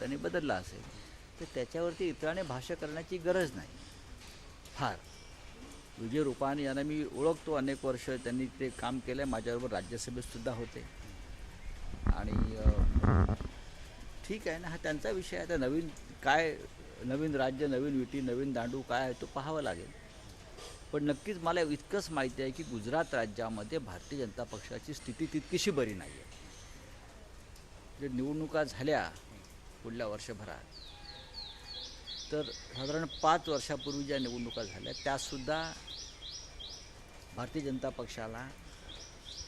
त्यांनी बदलला असेल तर त्याच्यावरती इतराने भाष्य करण्याची गरज नाही. फार विजय रुपाणी यांना मी ओळखतो, अनेक वर्ष त्यांनी ते काम केलं आहे, माझ्याबरोबर राज्यसभेतसुद्धा होते आणि ठीक आहे ना, हा त्यांचा विषय आहे. आता नवीन काय, नवीन राज्य, नवीन विटी, नवीन दांडू काय आहे तो पाहावं लागेल. पण नक्कीच मला इतकंच माहिती आहे की गुजरात राज्यामध्ये भारतीय जनता पक्षाची स्थिती तितकीशी बरी नाही आहे. जे निवडणुका झाल्या पुढल्या वर्षभरात, तर साधारण 5 वर्षापूर्वी ज्या निवडणुका झाल्या त्यासुद्धा भारतीय जनता पक्षाला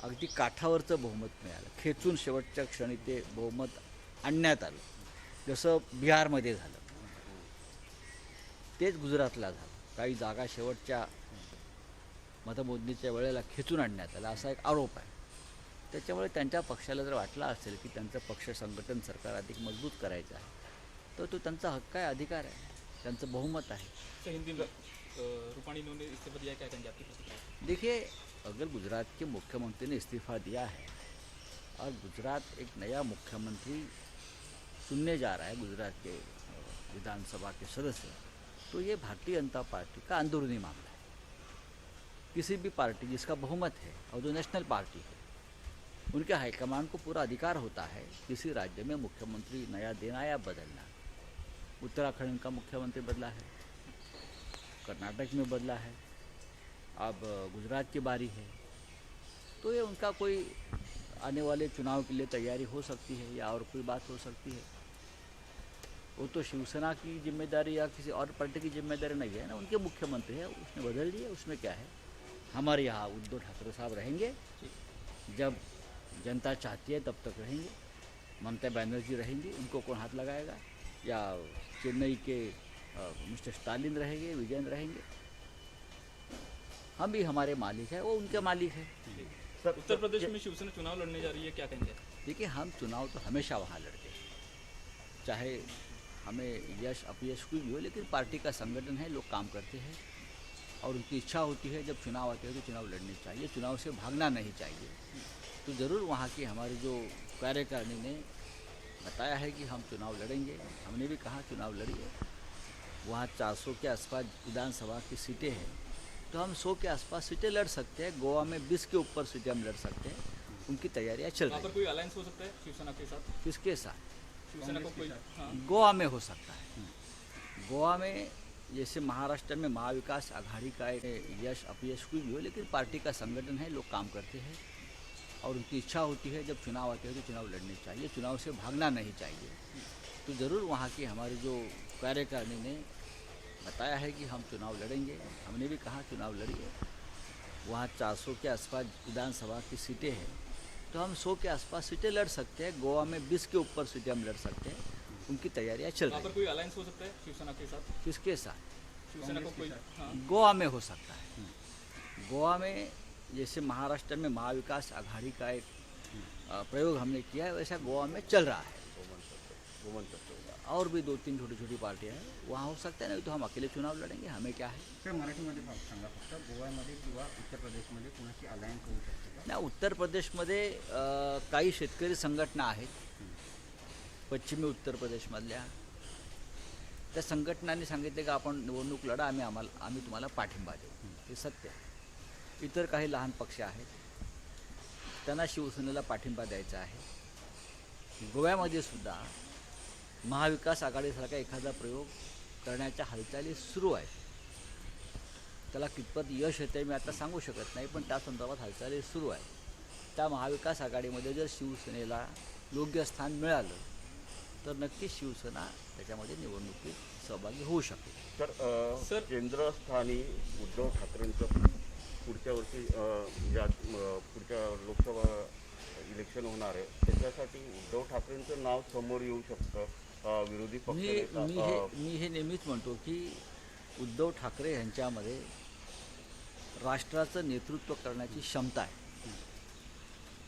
अगदी काठावरचं बहुमत मिळालं. खेचून शेवटच्या क्षणी ते बहुमत आणण्यात आलं. जसं बिहारमध्ये झालं, तेच गुजरातला झालं. काही जागा शेवटच्या मतमोजणीच्या वेळेला खेचून आणण्यात आला असा एक आरोप आहे. त्याच्यामुळे त्यांच्या पक्षाला जर वाटलं असेल की त्यांचं पक्ष संघटन सरकार अधिक मजबूत करायचं आहे तर तो त्यांचा हक्क आहे, अधिकार आहे, त्यांचं बहुमत आहे. हिंदी में रूपाणी ने इस्तीफा दिया, क्या कहेंगे आपकी प्रतिक्रिया? देखिए, अगर गुजरात के मुख्यमंत्री ने इस्तीफ़ा दिया है और गुजरात एक नया मुख्यमंत्री चुनने जा रहा है, गुजरात के विधानसभा के सदस्य, तो ये भारतीय जनता पार्टी का अंदरूनी मामला है. किसी भी पार्टी जिसका बहुमत है और जो नेशनल पार्टी है, उनके हाईकमान को पूरा अधिकार होता है किसी राज्य में मुख्यमंत्री नया देना या बदलना. उत्तराखंड का मुख्यमंत्री बदला है, कर्नाटक में बदला है, अब गुजरात की बारी है, तो ये उनका कोई आने वाले चुनाव के लिए तैयारी हो सकती है या और कोई बात हो सकती है. वो तो शिवसेना की जिम्मेदारी या किसी और पार्टी की जिम्मेदारी नहीं है ना, उनके मुख्यमंत्री है, उसने बदल दिए, उसमें क्या है. हमारे यहाँ उद्धव ठाकरे साहब रहेंगे, जब जनता चाहती है तब तक रहेंगे. ममता बनर्जी रहेंगी, उनको कौन हाथ लगाएगा, या चेन्नई के मिस्टर स्टालिन रहेंगे, विजयन रहेंगे. हम भी हमारे मालिक हैं, वो उनके मालिक हैं. सर, उत्तर प्रदेश में शिवसेना चुनाव लड़ने जा रही है, क्या कहेंगे? देखिए, हम चुनाव तो हमेशा वहाँ लड़ते हैं, चाहे हमें यश अपयश कोई भी हो, लेकिन पार्टी का संगठन है, लोग काम करते हैं और उनकी इच्छा होती है जब चुनाव आते हैं तो चुनाव लड़ने चाहिए, चुनाव से भागना नहीं चाहिए. तो ज़रूर वहाँ की हमारी जो कार्यकारिणी ने बताया है कि हम चुनाव लड़ेंगे. हमने भी कहा चुनाव लड़िए. वहाँ 400 के आसपास विधानसभा की सीटें हैं, तो हम 100 के आसपास सीटें लड़ सकते हैं. गोवा में 20 के ऊपर सीटें हम लड़ सकते हैं. उनकी तैयारियाँ चल रही हैं. वहाँ पर कोई अलायंस हो सकता है शिवसेना के साथ? किसके साथ? शिवसेना को कोई? हाँ. गोवा में हो सकता है. गोवा में जैसे महाराष्ट्र में महाविकास आघाड़ी का एक यश अपयश कोई भी हो, लेकिन पार्टी का संगठन है, लोग काम करते हैं और उनकी इच्छा होती है जब चुनाव आते हैं तो चुनाव लड़ने चाहिए, चुनाव से भागना नहीं चाहिए. तो ज़रूर वहाँ की हमारी जो कार्यकारिणी ने बताया है कि हम चुनाव लड़ेंगे. हमने भी कहा चुनाव लड़िए. वहाँ 400 के आसपास विधानसभा की सीटें हैं, तो हम 100 के आसपास सीटें लड़ सकते हैं. गोवा में 20 के ऊपर सीटें हम लड़ सकते हैं. उनकी तैयारियाँ चल रही वहाँ हैं. पर कोई अलायंस हो सकता है शिवसेना के साथ? किसके साथ? शिवसेना को कोई? हाँ. गोवा में हो सकता है. गोवा में जैसे महाराष्ट्र में महाविकास आघाड़ी का एक प्रयोग हमने किया है, वैसा गोवा में चल रहा है. और भी 2-3 छोटी छोटी पार्टियां हैं, वहाँ हो सकता है. नहीं तो हम अकेले चुनाव लड़ेंगे, हमें क्या है. सर, मराठीमध्ये सांगा फक्त, गोव्यामध्ये किंवा उत्तर प्रदेशमध्ये कोणाची अलायन्स होऊ शकते का? नाही, उत्तर प्रदेशमध्ये काही शेतकरी संघटना आहेत, पश्चिमी उत्तर प्रदेशमधल्या. त्या संघटनांनी सांगितले की आपण निवडणूक लढा, आम्ही तुम्हाला पाठिंबा देऊ. हे सत्य आहे. इतर काही लहान पक्ष आहेत, त्यांना शिवसेनेला पाठिंबा द्यायचा आहे. गोव्यामध्ये सुद्धा महाविकास आघाडीसारखा एखादा प्रयोग करण्याच्या हालचाली सुरू आहेत. त्याला कितपत यश येते मी आता सांगू शकत नाही, पण त्या संदर्भात हालचाली सुरू आहेत. त्या महाविकास आघाडीमध्ये जर शिवसेनेला योग्य स्थान मिळालं तर नक्कीच शिवसेना त्याच्यामध्ये निवडणुकीत सहभागी होऊ शकते. सर, केंद्रस्थानी उद्धव ठाकरेंचं पुढच्या वर्षी ज्या पुढच्या लोकसभा इलेक्शन होणार आहे त्याच्यासाठी उद्धव ठाकरेंचं नाव समोर येऊ शकतं. विरोधी पक्ष मी हे नेहमीच म्हणतो की उद्धव ठाकरे यांच्यामध्ये राष्ट्राचं नेतृत्व करण्याची क्षमता आहे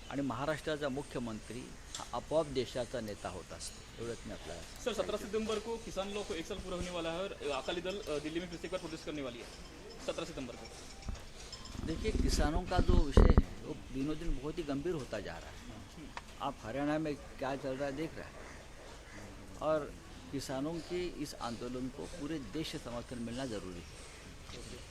आणि महाराष्ट्राचा मुख्यमंत्री हा आपोआप देशाचा नेता होत असतो. एवढंच मी आपल्याला. सर, 17 सितंबर को किसान लोग को 1 साल पूरा होने वाला है और अकाली दल दिल्ली में फिर से एक बार प्रोटेस्ट करने वाली है 17 सितंबर को. देखिए, किसानों का जो विषय है वो दिनों दिन बहुत ही गंभीर होता जा रहा है. आप हरियाणा में क्या चल रहा है देख रहे हैं, और किसानों के इस आंदोलन को पूरे देश से समर्थन मिलना ज़रूरी है।